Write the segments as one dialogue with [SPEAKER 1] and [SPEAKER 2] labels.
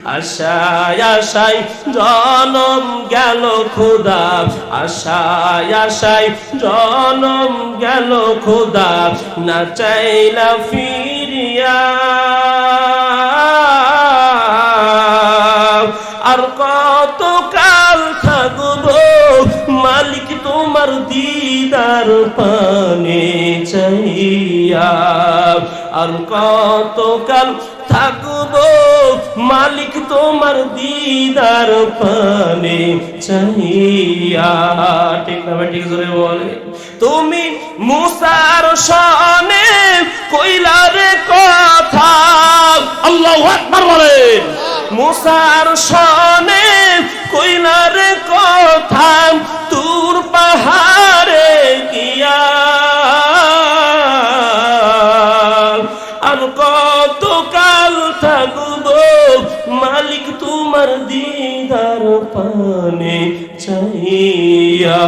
[SPEAKER 1] আশায় আশায় জনম গেল খোদা, আশায় আশায় জনম গেল খোদা, না চাইলা ফিরিয়া। আর কত কাল থাকবো মালিক তোমার দিদার পানে চাইয়া। আর কত কাল থাকবো মালিক তোমার দিদার পানে চাইয়া। ঠিক না ঠিক জোরে বলে। তুমি মুসার শানে কইলার কথা, আল্লাহু আকবার বলেন। মুসার শানে কইলার কথা তুর পাহাড়ে গিয়া। আর কত কাল থাকবো মালিক তোমার দিদার পানে চাইয়া।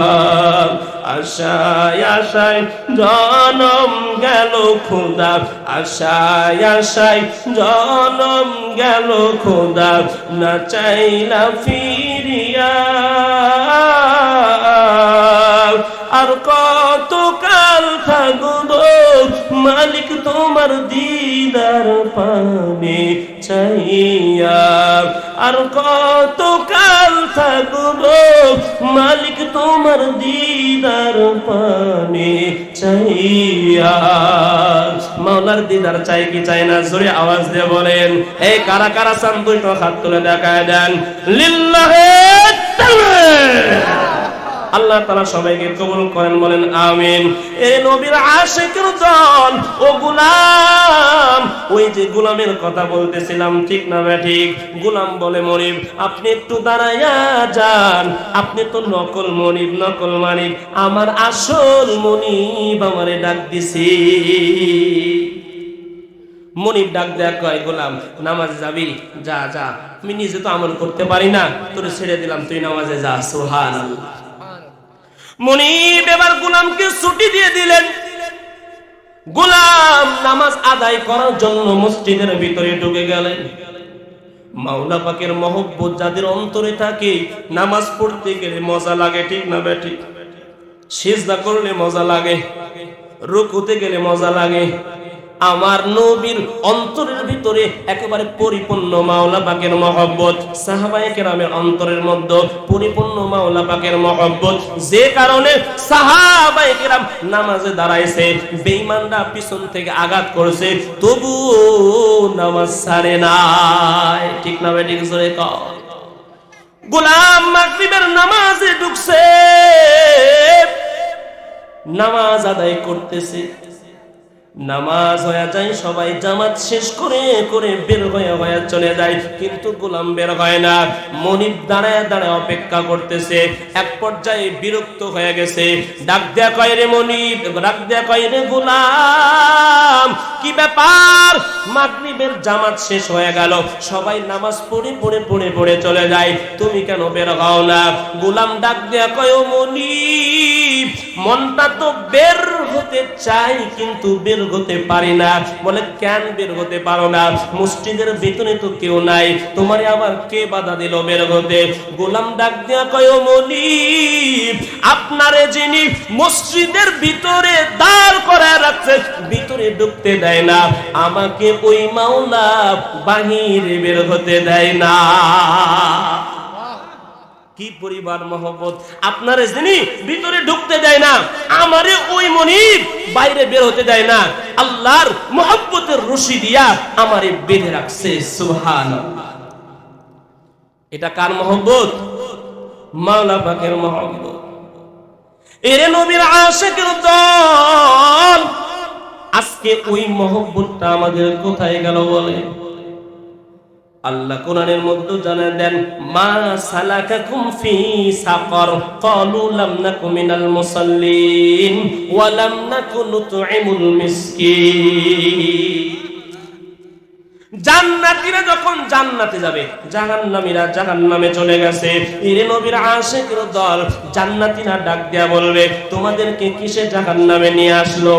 [SPEAKER 1] আশায় আশায় জনম গেল খোদা, আশায় আশায় জনম গেল খোদা, না চাইলা ফিরিয়া। আর কত কাল থাকবো মালিক তোমার দিদার পানে চাইয়া। আর কত কাল থাকবো মালিক তোমার দিদার পানে চাইয়া। মাওলার দিদার চাই কি চাই না জোরে আওয়াজ দিয়ে বলেন। এই কারা কারা চান দুইটা হাত তুলে দেখায় দেন। লিল্লাহি তাকবীর। আল্লাহ তাআলা সবাইকে কবুল করেন, বলেন আমিন। এ নবীর আশিকের দল ও গোলাম, ওই যে গোলামের কথা বলতেছিলাম, ঠিক না ঠিক? গোলাম বলে মনিব আপনি একটু দাঁড়াইয়া যান, আপনি তো নকল মনিব, নকল মানিব, আমার আসল মনিব আমারে ডাক দিছি। মনিব ডাক দেয়া কয় গোলাম নামাজে যাবি? যা যা, আমি নিজে তো আমল করতে পারি না, তোরে ছেড়ে দিলাম, তুই নামাজে যা। সুবহানাল্লাহ। মনিব এবার গোলামকে ছুটি দিয়ে দিলেন। গোলাম নামাজ আদায় করার জন্য মসজিদের ভিতরে ঢুকে গেলেন। মাওলা পাকের মহব্বত যাদের অন্তরে থাকে, নামাজ পড়তে গেলে মজা লাগে, ঠিক না বেঠিক? সিজদা করলে মজা লাগে, রুকুতে গেলে মজা লাগে। আমার নবীর অন্তরের ভিতরে একেবারে পরিপূর্ণ মাওলা পাকের মহব্বত, সাহাবায়ে কেরামের অন্তরের মধ্যে পরিপূর্ণ মাওলা পাকের মহব্বত, যে কারণে সাহাবায়ে কেরাম নামাজে দাঁড়াইছে, বেঈমানরা পিছন থেকে আঘাত করছে, তবু নামাজ ছাড়ে নাই। ঠিক না বেঠিক জোরে কও। গোলাম মাগরিবের নামাজে ঢুকছে, নামাজ আদায় করতেছে। নামাজ হয়ে যায়, সবাই জামাত শেষ করে করে বের হয়ে চলে যায়, কিন্তু গোলাম বের হয় না। মনিব দাঁড়ায় দাঁড়ায় অপেক্ষা করতেছে। এক পর্যায়ে বিরক্ত হয়ে গেছে, ডাক দেয়া কয় রে মনিব, ডাক দেয়া কয় রে গোলাম, কি ব্যাপার? মাগরিবের জামাত শেষ হয়ে গেল, সবাই নামাজ পড়ে পড়ে পড়ে পড়ে চলে যায়, তুমি কেন বের হও না? গোলাম ডাক দেয়া কয় ও মনিব, মনটা তো বের হতে চাই কিন্তু বের হতে পারি না। বলে কেন বের হতে পারো না? মসজিদের ভিতরে তো কেউ নাই, তোমারে আবার কে বাধা দিল বের হতে? গোলাম ডাক দিয়া কয় ও মনিব, আপনারে যিনি মসজিদের ভিতরে দাঁড় করায় রাখছে, ভিতরে ঢুকতে দেয় না, আমাকে ওই মাওলা বাহিরে বের হতে দেয় না। কি পরিবার মহব্বত! আপনারে যিনি ভিতরে ঢুকতে দেয় না, আমারে ওই মনিব বাইরে বের হতে দেয় না, আল্লাহর মহব্বতের রশি দিয়া আমারে বেঁধে রাখছে। সুবহানাল্লাহ। এটা কার মহব্বত? মাওলা পাকের মহব্বত। এরে নবীর আশিকের দল, আজকে ওই মহব্বতটা আমাদের কোথায় গেল বলে? আল্লাহ কোরআনের মধ্যে জানান দেন, মা সালাকাকুম ফি সাকর ক্বালু লাম নাকু মিনাল মুসাল্লিন ওয়া লাম নাকু নুতঈমুল মিসকিন। জান্নাতীরা যখন জান্নাতে যাবে, জাহান্নামীরা জাহান্নামে চলে গেছে। এরে নবীর আশিকের দল, জান্নাতীরা ডাক দেয়া বলবে, তোমাদেরকে কিসে জাহান্নামে নিয়ে আসলো?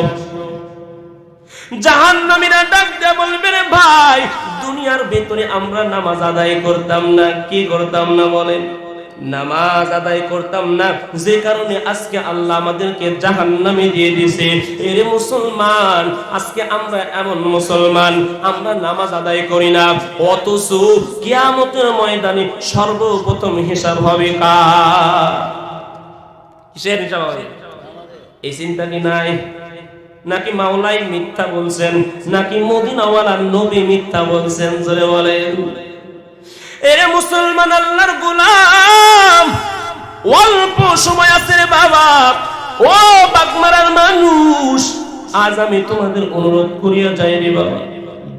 [SPEAKER 1] জাহান্নামীরা ডাক দেয়া বলবে, রে ভাই, দুনিয়ার ভিতরে আমরা নামাজ আদায় করতাম না, কি করতাম না বলেন? নামাজ আদায় করতাম না, যে কারণে আজকে আল্লাহ আমাদেরকে জাহান্নামে দিয়ে দিয়েছে। এর মুসলমান, আজকে আমরা এমন মুসলমান, আমরা নামাজ আদায় করি না, অথচ কিয়ামতের ময়দানে সর্বপ্রথম হিসাব হবে কার? কিসের হিসাব হবে? এই চিন্তা কি নাই? নাকি মাওলাই মিথ্যা বলছেন, নাকি মদিনাওয়ালার নবী মিথ্যা বলছেন? জোরে বলেন। এরে মুসলমান, আল্লাহর গোলাম, অল্প সময় আছে রে বাবা। ও বাগমারার মানুষ, আজ আমি তোমাদের অনুরোধ করিয়া যাই রে বাবা,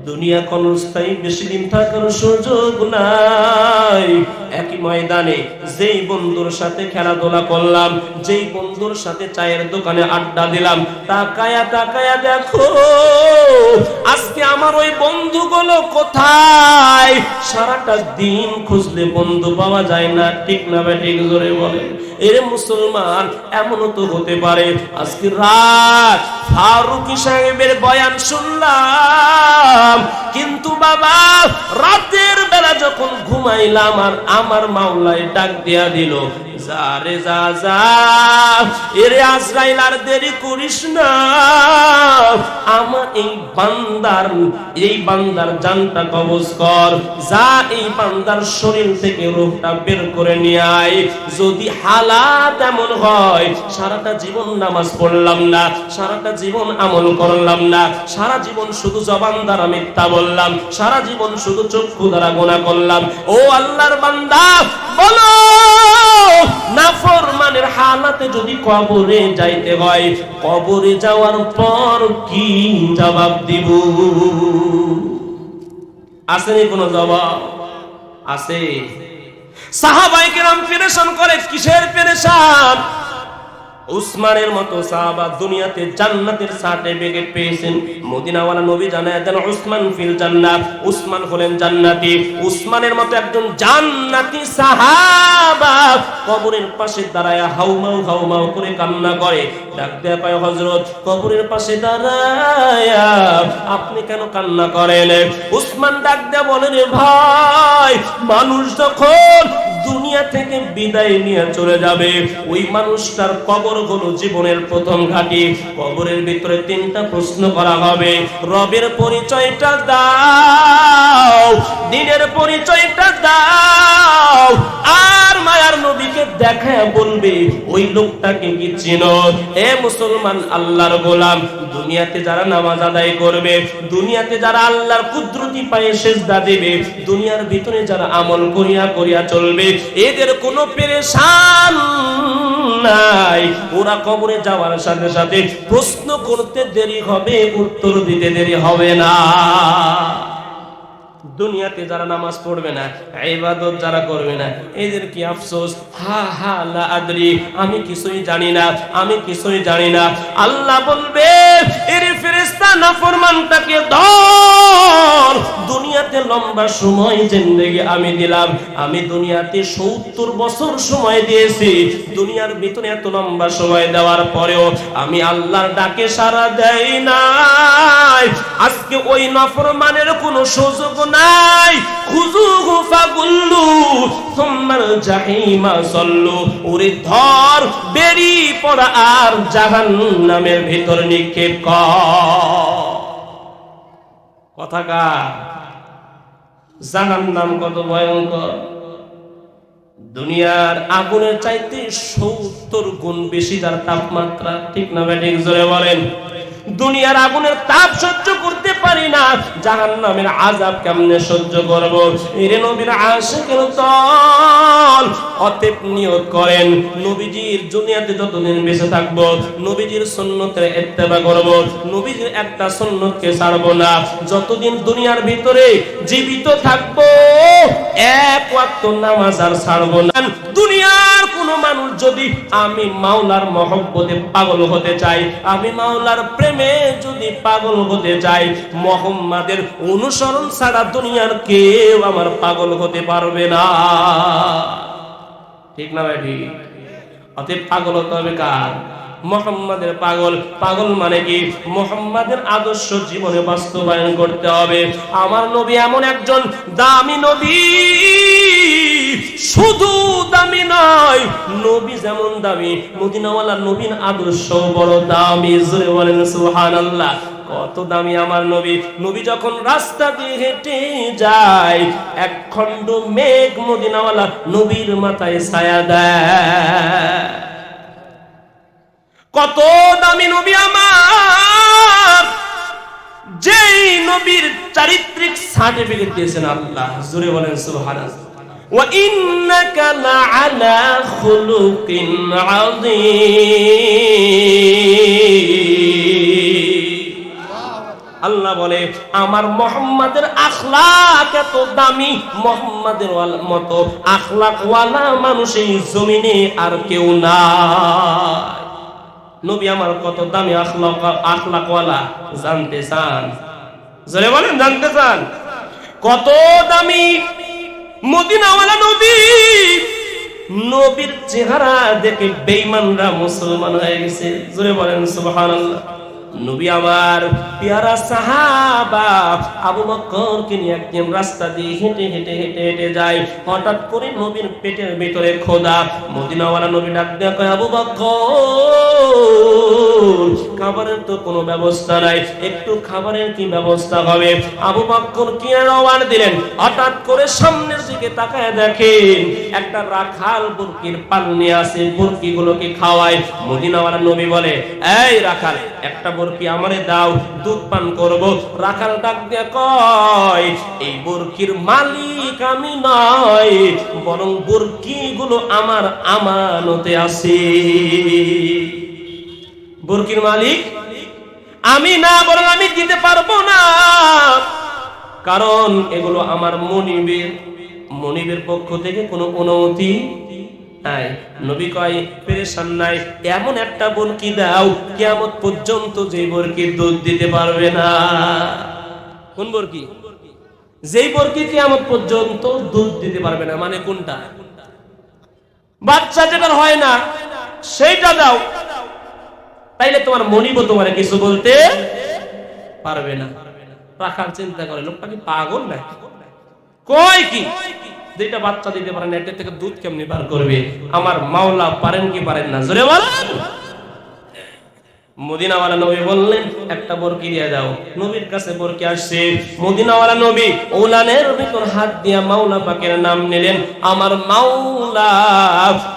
[SPEAKER 1] দুনিয়া ক্ষণস্থায়ী, বেশি দিন থাকার সুযোগ নাই। একই ময়দানে যেই বন্ধুর সাথে খেলাধুলা করলাম, যেই বন্ধুর সাথে চায়ের দোকানে আড্ডা দিলাম, তাকায়া তাকায়া দেখো আজকে আমার ওই বন্ধুগুলো কোথায়? সারাটা দিন খুঁজলে বন্ধু পাওয়া যায় না, ঠিক না ঠিক? জোরে বলেন। এর মুসলমান, এমনও তো হতে পারে আজকে রাত ফারুকী সাহেবের বয়ান শুনলাম, কিন্তু বাবা রাতের বেলা যখন ঘুমাইলাম আর আমার মাওলায় ডাক দিয়া দিল, যা রে যা যা, এরে আজরাইল আর দেরি করিস না, আমার এই বান্দার জানটা কবজ কর, যা এই বান্দার শরীর থেকে রূহটা বের করে নিয়ে আয়। যদি হালাত এমন হয়, সারাটা জীবন নামাজ পড়লাম না, সারাটা জীবন আমল করলাম না, সারা জীবন শুধু জবান দ্বারা মিথ্যা বললাম, সারা জীবন শুধু চক্ষু দ্বারা গুনাহ করলাম, ও আল্লাহর বান্দা বলো, নাফরমানের হালাতে যদি কবরে যাইতে হয়, কবরে যাওয়ার পর কি জবাব দিব? আসেনি কোনো জবাব? আছে? সাহাবায়ে কেরাম পেরেশান করে, কিসের পেরেশান? উসমানের মতো সাহাবা দুনিয়াতে জান্নাতের সার্টিফিকেট পেয়েছেন। মদিনাওয়ালা নবী জানায় দেন, উসমান ফিল জান্নাত, উসমান হলেন জান্নাতি। উসমানের মতো একজন জান্নাতি সাহাবা কবরের পাশে দাঁড়ায়া হাউমাউ হাউমাউ করে কান্না করে। ডাক দেয়া কয়, হযরত, কবরের পাশে দাঁড়ায়া আপনি কেন কান্না করেন? উসমান ডাক দেয়া বলে, রে ভাই, মানুষ যখন দুনিয়া থেকে বিদায় নিয়ে চলে যাবে, ওই মানুষটার কবর হলো জীবনের প্রথম ঘাঁটি। কবরের ভিতরে তিনটা প্রশ্ন করা হবে, রবের পরিচয়টা দাও, দিনের পরিচয়টা দাও, আর মায়ার নবীকে দেখায় বলবে ওই লোকটাকে কি চিনো? এ মুসলমান, আল্লাহর গোলাম, দুনিয়াতে যারা নামাজ আদায় করবে, দুনিয়াতে যারা আল্লাহর কুদরতি পায়ে সিজদা দেবে, দুনিয়ার ভিতরে যারা আমল করিয়া করিয়া চলবে, এদের কোনো পেরেশান নাই। ওরা কবরে যাওয়ার সাথে সাথে প্রশ্ন করতে দেরি হবে, উত্তর দিতে দেরি হবে না। দুনিয়াতে যারা নামাজ পড়বে না, ইবাদত যারা করবে না, এদের কি আফসোস? হা হা লা আদরি, আমি কিছুই জানি না, আমি কিছুই জানি না। আল্লাহ বলবে, এর ফেরেশতা নাফরমানটাকে ধর, দুনিয়াতে লম্বা সময় জিন্দেগি আমি দিলাম, আমি দুনিয়াতে 70 বছর সময় দিয়েছি, দুনিয়ার ভিতরে এত লম্বা সময় দেওয়ার পরেও আমি আল্লাহর ডাকে সাড়া দেই নাই। আজকে ওই নাফরমানের কোনো সুযোগ নাই। খুযুহু ফাগুল্লু সুম্মাল জাহিমা সাল্লু, ওরে ধর, বেরি পড়া আর জাহান্নামের ভিতর নিক্ষেপ কর। কথা কার? জাহান্নাম কত ভয়ঙ্কর! দুনিয়ার আগুনের চাইতে 70 গুণ বেশি তার তাপমাত্রা, ঠিক না ঠিক? জোরে বলেন। দুনিয়ার আগুনের তাপ সহ্য করতে পারি না, জাহান্নামের আযাব কেমনে সহ্য করব? এরে নবীর আশিকের দল, অতএব নিয়ত করেন, নবীজির দুনিয়াতে যতদিন বেঁচে থাকব, নবীজির সুন্নতের ইত্তেবা করব, নবীজির একটা সুন্নতকে ছাড়ব না। যতদিন দুনিয়ার ভিতরে জীবিত থাকব, এক ওয়াক্ত নামাজ আর ছাড়ব না। দুনিয়ার কোন মানুষ যদি আমি মাওলার মহব্বতে পাগল হতে চাই, আমি মাওলার প্রেমে যদি পাগল হতে চাই, মুহাম্মাদের অনুসরণ ছাড়া দুনিয়ার কেউ আমার পাগল হতে পারবে না, ঠিক না ভাই? ঠিক। অতএব পাগল হতে হবে কার? মুহাম্মাদের পাগল। পাগল মানে কি? মুহাম্মাদের আদর্শ জীবনে বাস্তবায়ন করতে হবে। আমার নবী এমন একজন দামি নবী, শুধু দামি নয়, নবী যেমন দামি, মদিনাওয়ালা নবীর আদর্শ বড় দামি। জোরে বলেন সুবহানাল্লাহ। কত দামি আমার নবী! নবী যখন রাস্তা দিয়ে হেঁটে যায়, এক খণ্ড মেঘ মদিনাওয়ালা নবীর মাথায় ছায়া দেয়। কত দামি নবী আমার, যেই নবীর চারিত্রিক সার্টিফিকেট দিয়েছেন আল্লাহ। জোরে বলেন সুবহানাল্লাহ। ওয়া ইন্নাকা লাআলা খুলুকিন আযীম। আল্লাহ বলে আমার মুহাম্মাদের আখলাক এত দামি, মুহাম্মাদের মতো আখলাকওয়ালা মানুষ এই জমিনে আর কেউ নাই। নবী আমার কত দামি আখলাকওয়ালা, জানতে চান? জোরে বলেন, জানতে চান? কত দামি মদিনাওয়ালা নবী! নবীর চেহারা দেখে বেঈমানরা মুসলমান হয়ে গেছে। জোরে বলেন সুবহানাল্লাহ। নবী আমার পেয়ারা সাহাবা আবু বকরকে নিয়ে একদিন রাস্তা দিয়ে হেঁটে হেঁটে হেঁটে হেঁটে যায়। হঠাৎ করে নবীর পেটের ভিতরে খোদা। মদিনাওয়ালা নবী ডাক দিয়ে কয়, আবু বকর, খাবারের তো কোনো ব্যবস্থা নাই, একটু খাবারের কি ব্যবস্থা হবে? আবু বকর কি রওয়ান দিলেন। হঠাৎ করে সামনের দিকে তাকায় দেখেন একটা রাখাল বুরকির পান নিয়ে আসে, বুরকিগুলোকে খাওয়ায়। মদিনাওয়ালা নবী বলে, এই রাখাল, একটা বুরকি আমারে দাও, দুধ পান করব। রাখাল ডাক দিয়ে কয়, এই বুরকির মালিক আমি নয়, বরং বুরকিগুলো আমার আমানতে আছে। বুরকির মালিক আমি না, বরং আমি দিতে পারবো না, কারণ এগুলো আমার মনিবের পক্ষ থেকে কোনো অনুমতি নাই। নবী কয়, পেরেশান নাই, এমন একটা বুরকি দাও কিয়ামত পর্যন্ত যে বুরকি দুধ দিতে পারবে না। কোন বুরকি? যেই বুরকি কিয়ামত পর্যন্ত দুধ দিতে পারবে না। মানে কোনটা? বাচ্চা যেটা হয় না সেইটা দাও, তাইলে তোমার মনিব তোমার কিছু বলতে পারবে না। রাখার চিন্তা করে, লোকটা কি পাগল না? কয় কি যেটা বাচ্চা দিতে পারে না, এটা থেকে দুধ কেমনি বার করবে? আমার মাওলা পারেন কি পারেন না? জোরে বলেন। মদিনাওয়ালা নবী বললেন, একটা বরকি দিয়ে দাও। নবীর কাছে বরকি আসছে। মদিনাওয়ালা নবী ওলানের ভিতর হাত দিয়া মাওলা পাকের নাম নিলেন। আমার মাওলা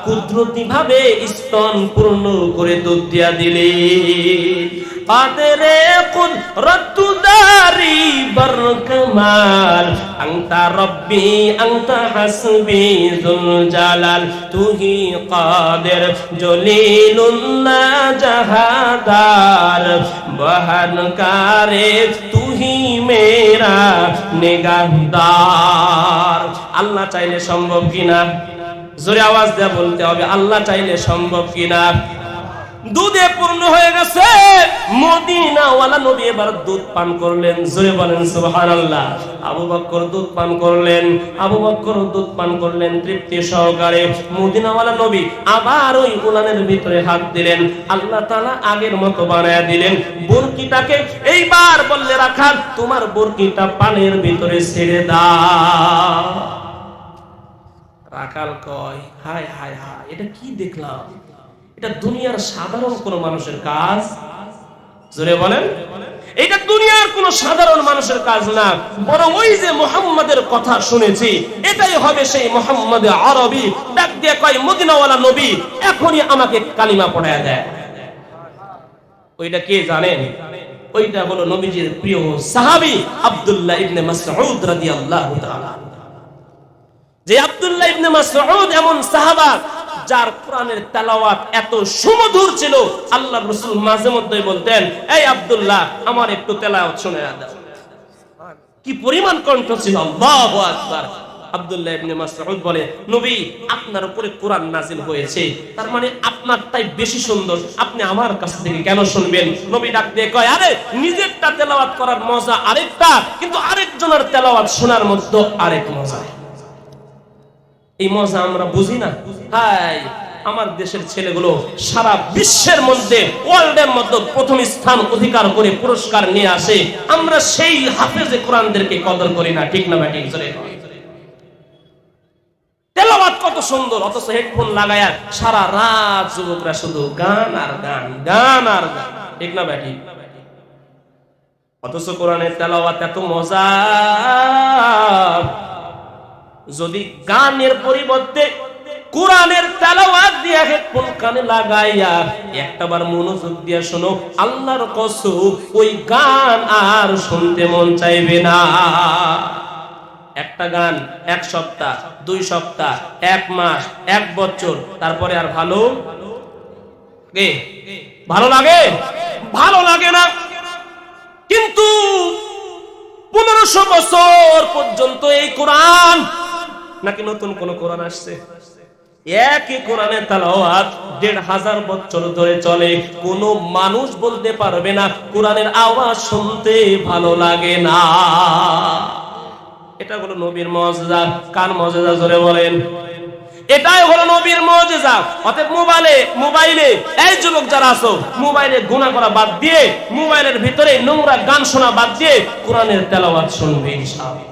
[SPEAKER 1] কুদরতি ভাবে স্তন পূর্ণ করে দুধ দিয়া দিলেন। কাদেরে কুদরতু দারি বরকমাল, আনতা রব্বি আনতা হাসবি যুল জালাল, তুহি কাদের জলিলুল্লাহ জাহাদার, বহনকারে তুহি মেরা নিগাহদার। আল্লাহ চাইলে সম্ভব কিনা? জোরে আওয়াজ দিয়ে বলতে হবে, আল্লাহ চাইলে সম্ভব কিনা? দুধে পূর্ণ হয়ে গেছে। মদিনাওয়ালা নবী এবার দুধ পান করলেন। জোরে বলেন সুবহানাল্লাহ। আবু বকর দুধ পান করলেন। আবু বকর দুধ পান করলেন তৃপ্তি সহকারে। মদিনাওয়ালা নবী আবার ওই উলানের ভিতরে হাত দিলেন। আল্লাহ তাআলা আগের মতো বানায়া দিলেন। বুরকিটাকে এইবার বললে, রাখাল, তোমার বুরকিটা পানের ভিতরে ছেড়ে দাও। রাখাল কয়, হায় হায় হায়, এটা কি দেখলাম? এটা দুনিয়ার সাধারণ কোন মানুষের কাজ? জোরে বলেন, এটা দুনিয়ার কোন সাধারণ মানুষের কাজ না, বরং ওই যে মুহাম্মাদের কথা শুনেছি, এটাই হবে সেই মুহাম্মদ আরবি। ডাক দিয়ে কয়, মদিনাওয়ালা নবী এখনই আমাকে কালিমা পড়ায়া দেয়। ওইটা কে জানেন? ওইটা হলো নবীজির প্রিয় সাহাবী আব্দুল্লাহ ইবনে মাসউদ রাদিয়াল্লাহু তাআলা। যে আব্দুল্লাহ ইবনে মাসউদ এমন সাহাবা যার কোরআনের তেলাওয়াত এত সুমধুর ছিল, আল্লাহর রাসূল মাঝে মধ্যে বলতেন, এই আব্দুল্লাহ, আমার একটু তেলাওয়াত শোনায়া দাও। কি পরিমাণ কণ্ঠ ছিল! আল্লাহু আকবার। আব্দুল্লাহ ইবনে মাসউদ বলে, নবী, আপনার উপরে কোরআন নাযিল হয়েছে, তার মানে আপনারটাই বেশি সুন্দর, আপনি আমার কাছ থেকে কেন শুনবেন? নবী ডাক দিয়ে কয়, আরে নিজেরটা তেলাওয়াত করার মজা আরেকটা, কিন্তু আরেকজনের তেলাওয়াত শোনার মধ্যে আরেক মজা। এই মজা আমরা বুঝি না। হাই, আমার দেশের ছেলেগুলো সারা বিশ্বের মধ্যে ওয়ার্ল্ডের মধ্যে প্রথম স্থান অধিকার করে পুরস্কার নিয়ে আসে, আমরা সেই হাফেজে কোরআনদেরকে কদর করি না, ঠিক না ব্যাটিং জোরে? তেলাওয়াত কত সুন্দর, অথচ হেডফোন লাগায়া সারা রাত যুবকরা শুধু গান আর গান, গান আর গান, ঠিক না ব্যাটিং? অথচ কোরআনের তেলাওয়াত এত মজা, যদি গানের পরিবর্তে কোরআনের তেলাওয়াত দিয়া হেডফোন কানে লাগাইয়া একটাবার মনোযোগ দিয়া শোনো, আল্লাহর কসম ওই গান আর শুনতে মন চাইবে না। একটা গান 1 সপ্তাহ, 2 সপ্তাহ, 1 মাস, 1 বছর, তারপরে আর ভালো লাগে? ভালো লাগে না। কিন্তু 1500 বছর পর্যন্ত এই কোরআন, নাকি নতুন কোন কোরআন আসছে? একই কোরআনের তেলাওয়াত 1500 বছর ধরে চলে, কোন মানুষ বলতে পারবে না কোরআনের আওয়াজ শুনতে ভালো লাগে না। এটা হলো নবীর মুজিজা। কার মুজিজা জোরে বলেন? এটাই হলো নবীর মুজিজা। অতএব মোবাইলে এই যুবক যারা আছো, মোবাইলে গুনাহ করা বাদ দিয়ে, মোবাইলের ভিতরে নোংরা গান শোনা বাদ দিয়ে কোরআনের তেলাওয়াত শুনবে ইনশাআল্লাহ।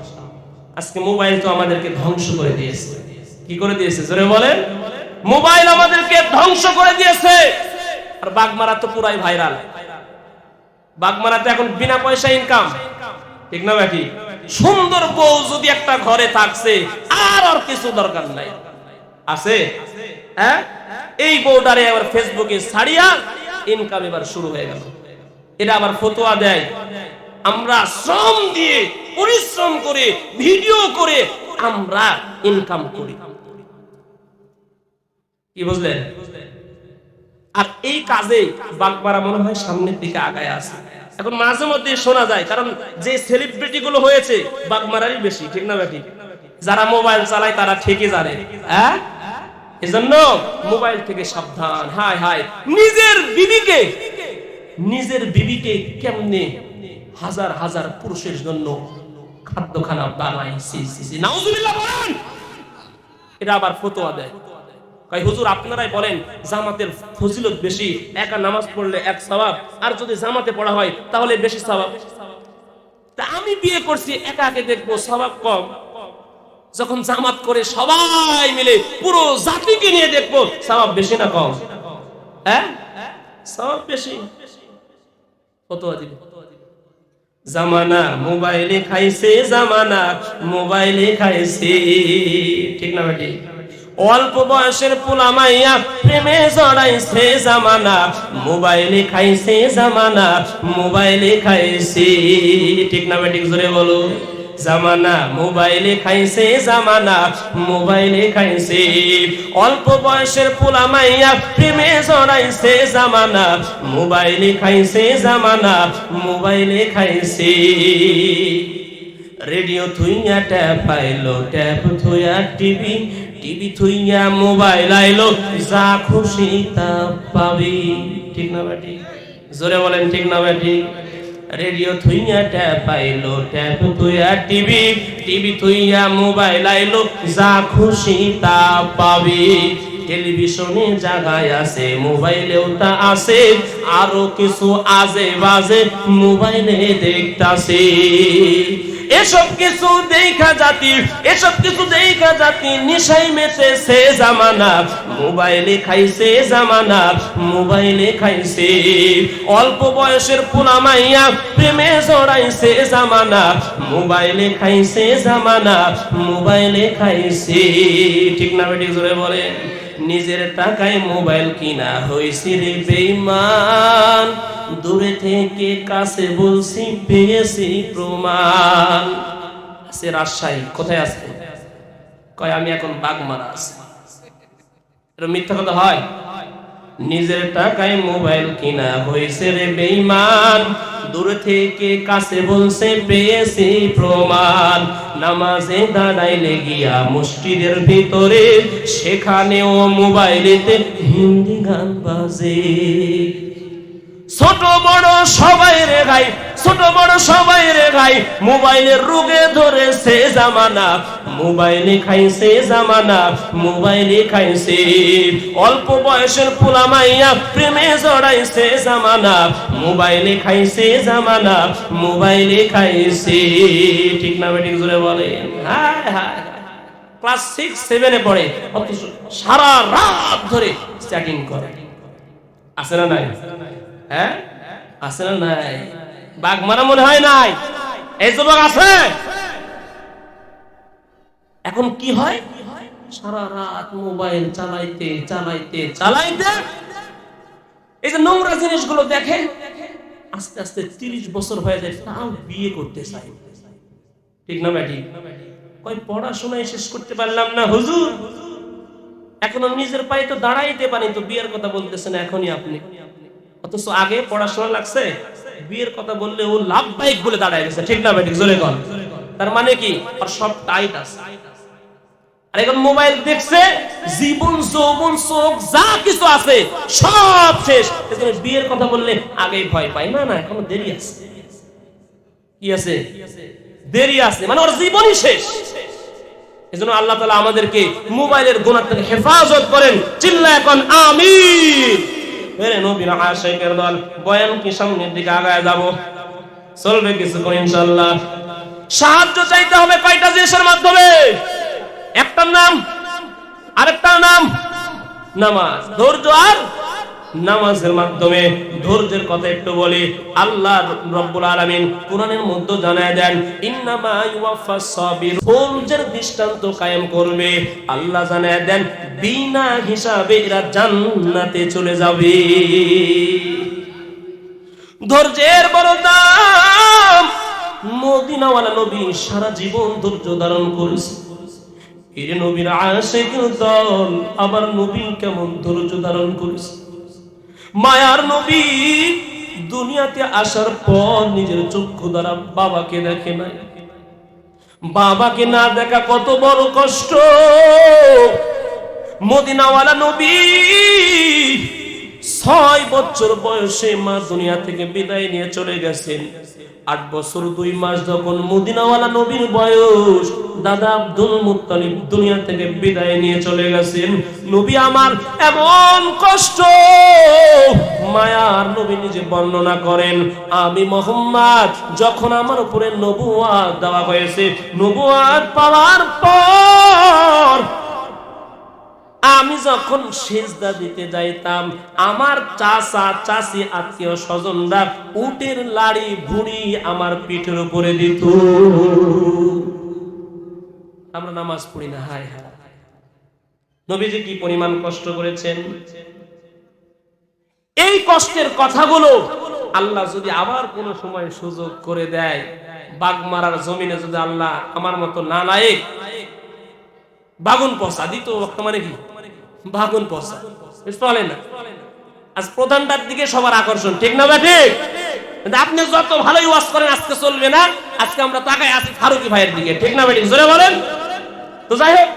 [SPEAKER 1] আজকে মোবাইল তো আমাদেরকে ধ্বংস করে দিয়েছে। কি করে দিয়েছে জোরে বলেন? মোবাইল আমাদেরকে ধ্বংস করে দিয়েছে। আর বাগমারা তো পুরাই ভাইরাল। বাগমারাতে এখন বিনা পয়সা ইনকাম, ঠিক না ভাই? সুন্দর বউ যদি একটা ঘরে থাকছে আর কিছু দরকার নাই, আছে? হ্যাঁ, এই বউটারে আবার ফেসবুকে ছাড়িয়া ইনকাম এবার শুরু হয়ে গেল। এটা আবার ফতোয়া দেয়, আমরা শ্রম দিয়ে পরিশ্রম করে ভিডিও করে আমরা ইনকাম করি। কি বুঝলেন? আর এই কাজে বাগমারা মনে হয় সামনের দিকে আগায় আছে। এখন মাঝে মধ্যে শোনা যায়, কারণ যে সেলিব্রিটি গুলো হয়েছে বাগমারারই বেশি, ঠিক না ভাই? যারা মোবাইল চালায় তারা ঠিকই জানে, হ্যাঁ, এজন্য মোবাইল থেকে সাবধান। হায় হায়, নিজের বিবিকে কেমনে হাজার হাজার পুরুষের জন্য খাদ্যখানা বানায়, নাউজুবিল্লাহ বলেন। এটা আবার ফতোয়া দেয়, কয় হুজুর আপনারাই বলেন জামাতের ফজিলত বেশি, একা নামাজ পড়লে 1 সওয়াব, আর যদি জামাতে পড়া হয় তাহলে বেশি সওয়াব। তা আমি বিয়ে করছি, একাকে দেখবো সওয়াব কম, যখন জামাত করে সবাই মিলে পুরো জাতিকে নিয়ে দেখবো সওয়াব বেশি না কম? হ্যাঁ, সওয়াব বেশি। ফতোয়া দিবে। জামানা মোবাইলে খাইছে, জামানা মোবাইলে খাইছে, ঠিক না বেটি? অল্প বয়সের পোলা মাইয়া প্রেমে জড়াইছে, জামানা মোবাইলে খাইছে, জামানা মোবাইলে খাইছে, ঠিক না বেটি? জোরে বলো। জামানা মোবাইলে খাইছে, জামানা মোবাইলে খাইছে। অল্প বয়সের পোলা মাইয়া প্রেমে জড়াইছে, জামানা মোবাইলে খাইছে, জামানা মোবাইলে খাইছে। রেডিও থুইয়া ট্যাপ আইলো, ট্যাপ থুইয়া টিভি, টিভি থুইয়া মোবাইল আইলো, যা খুশি তা পাবি, ঠিক না বেটি? জোরে বলেন, ঠিক না বেটি? রেডিও থুইয়া ট্যাপ আইলো, ট্যাপ থুইয়া টিভি, টিভি থুইয়া মোবাইল আইলো, যা খুশি তা পাবি। টেলিভিশনে জায়গায় আছে, মোবাইলেও তা আছে, আরো কিছু আজে বাজে মোবাইলে দেখতাছে। এসব কিছু দেখা জাতি নিশাই মেতেছে, জামানা মোবাইলে খাইছে, জামানা মোবাইলে খাইছে। অল্প বয়সের পোলা মাইয়া প্রেমে জড়াইছে, জামানা মোবাইলে খাইছে, জামানা মোবাইলে খাইছে, ঠিক না বেটি? জোরে বলে। নিজের টাকায় মোবাইল কিনা হইছে রে বেঈমান, দূরে থেকে কাছে বলছি পেয়েছি প্রমাণ। সে রাজশাহী, কোথায় আছে? কয় আমি এখন বাগমারা আছি। এটা মিথ্যা কথা হয়? নিজের টাকায় মোবাইল কিনা হইছে রে বেঈমান, দূরে থেকে কাছে বলছে পেয়েছি প্রমাণ। নামাজে দাঁড়াইলে গিয়া মসজিদের ভিতরে, সেখানেও মোবাইলেতে হিন্দি গান বাজে। ছোট বড় সবাই রে ভাই, ছোট বড় সবাই রে ভাই, মোবাইলের রোগে ধরেছে জামানা, মোবাইলে খাইছে জামানা, মোবাইলে খাইছে। অল্প বয়সের পোলা মাইয়া প্রেমে জড়াইছে জামানা, মোবাইলে খাইছে জামানা, মোবাইলে খাইছে। ঠিক না বেঠিক জোরে বলে? হায় হায়, ক্লাস 6-7 পড়ে, অথচ সারা রাত ধরে চ্যাটিং করে। আছে না নাই? হ্যাঁ আছে না নাই? বাঘ মারা মনে হয় নাই? এই যুবক আছে? এখন কি হয়? সারা রাত মোবাইল চালাইতে চালাইতে চালাইতে এই যে নোংরা জিনিসগুলো দেখে, আস্তে আস্তে 30 বছর হয়ে যায়, তাও বিয়ে করতে চাই। ঠিক না বেটি? কই পড়াশোনায় শেষ করতে পারলাম না হুজুর, এখনো নিজের পায়ে তো দাঁড়াইতে পারি, তো বিয়ের কথা বলতেছেন এখনই আপনি। অথচ আগে পড়াশোনা লাগছে, বিয়ের কথা বললে ও লাভবাহিক বলে দাঁড়ায় গেছে। ঠিক না বেটি? জোরে কর। তার মানে কি? আর সব টাইট আছে। আর এখন মোবাইল দেখছে, জীবন যৌবন চোখ যা কিছু আছে সব শেষ। এজন্য বিয়ের কথা বললে আগেই ভয় পায়। না না, এখনো দেরি আছে। কি আছে? দেরি আছে, মানে ওর জীবনই শেষ। এজন্য আল্লাহ তাআলা আমাদেরকে মোবাইলের গুনাহ থেকে হেফাজত করেন। চিল্লায় এখন আমিন। মেরে নবীর আশিকের দল, বয়ান কি সামনের দিকে আগায় যাব, চলবে কিছুক্ষণ ইনশাআল্লাহ। সাহায্য চাইতে হবে কয়টা জিনিসের মাধ্যমে? একটার নাম, আরেকটার নাম নামাজ। ধৈর্য আর নামাজের মাধ্যমে। ধৈর্যের কথা একটু বলি। আল্লাহ রাব্বুল আলামিন কোরআনের মধ্যে জানায় দেন, ইন্নামা ইউওয়াফাস সাবির, ধৈর্যের দৃষ্টান্ত কায়েম করবে। আল্লাহ জানায় দেন বিনা হিসাবে এরা জান্নাতে চলে যাবে। ধৈর্যের বড় দাম। মদিনাওয়ালা নবী সারা জীবন ধৈর্য ধারণ করেছে। এই নবীর আশিকের দল, আবার নবী কেমন ধৈর্য ধারণ করেছে। মায়ার নবী দুনিয়াতে আসার পর নিজের চক্ষু দ্বারা বাবাকে দেখে নাই। বাবাকে না দেখা কত বড় কষ্ট। মদিনাওয়ালা নবী 6 বছর বয়সে মা দুনিয়া থেকে বিদায় নিয়ে চলে গেছেন। 8 বছর 2 মাস যখন মদিনাওয়ালা নবীর বয়স, দাদা আব্দুল মুত্তালিব দুনিয়া থেকে বিদায় নিয়ে চলে গেছেন। নবী আমার এমন কষ্ট, মায়ার নবী নিজে বর্ণনা করেন, আমি মুহাম্মদ যখন আমার উপরে নবুয়ত দেওয়া হয়েছে, নবুয়ত পাওয়ার পর আমি যখন সিজদা দিতে যাইতাম, আমার চাচা চাচি আত্মীয় স্বজনরা উটের লাড়ি ভুঁড়ি আমার পিঠের উপরে দিত। আমরা নামাজ পড়ি না। হায় হায়, নবীজি কি পরিমাণ কষ্ট করেছেন। এই কষ্টের কথাগুলো আল্লাহ যদি আবার কোন সময় সুযোগ করে দেয়, বাগমারার জমিনে যদি আল্লাহ আমার মতো নালায়েক বাগুন পচা দিত, মানে কি বাগুন পচা চলে না। আজ প্রধানটার দিকে সবার আকর্ষণ। ঠিক না বা ঠিক? আপনি যত ভালোই ওয়াজ করেন আজকে চলবে না। আজকে আমরা তাকাই আছি ফারুকী ভাইয়ের দিকে। ঠিক না বেটি? জোরে বলেন। তো যাই হোক,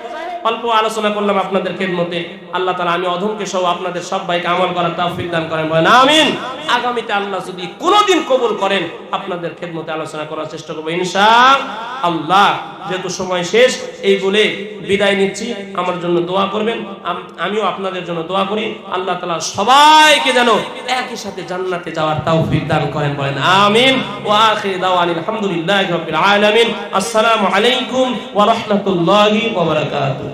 [SPEAKER 1] অল্প আলোচনা করলাম আপনাদের খেদমতে। আল্লাহ তাআলা আমি অধমকে সহ আপনাদের সবাইকে আমল করার তৌফিক দান করেন, বলেন আমিন। আগামীতে আল্লাহ যদি কোনোদিন কবুল করেন, আপনাদের খেদমতে আলোচনা করার চেষ্টা করব ইনশাআল্লাহ। যেহেতু সময় শেষ, এই বলে বিদায় নিচ্ছি। আমার জন্য দোয়া করবেন, আমিও আপনাদের জন্য দোয়া করি। আল্লাহ তাআলা সবাইকে যেন একই সাথে জান্নাতে যাওয়ার তৌফিক দান করেন, বলেন আমিন। ওয়া আখিরু দাওয়ানা আলহামদুলিল্লাহি রাব্বিল আলামিন। আসসালামু আলাইকুম ওয়া রাহমাতুল্লাহি ওয়া বারাকাতুহু।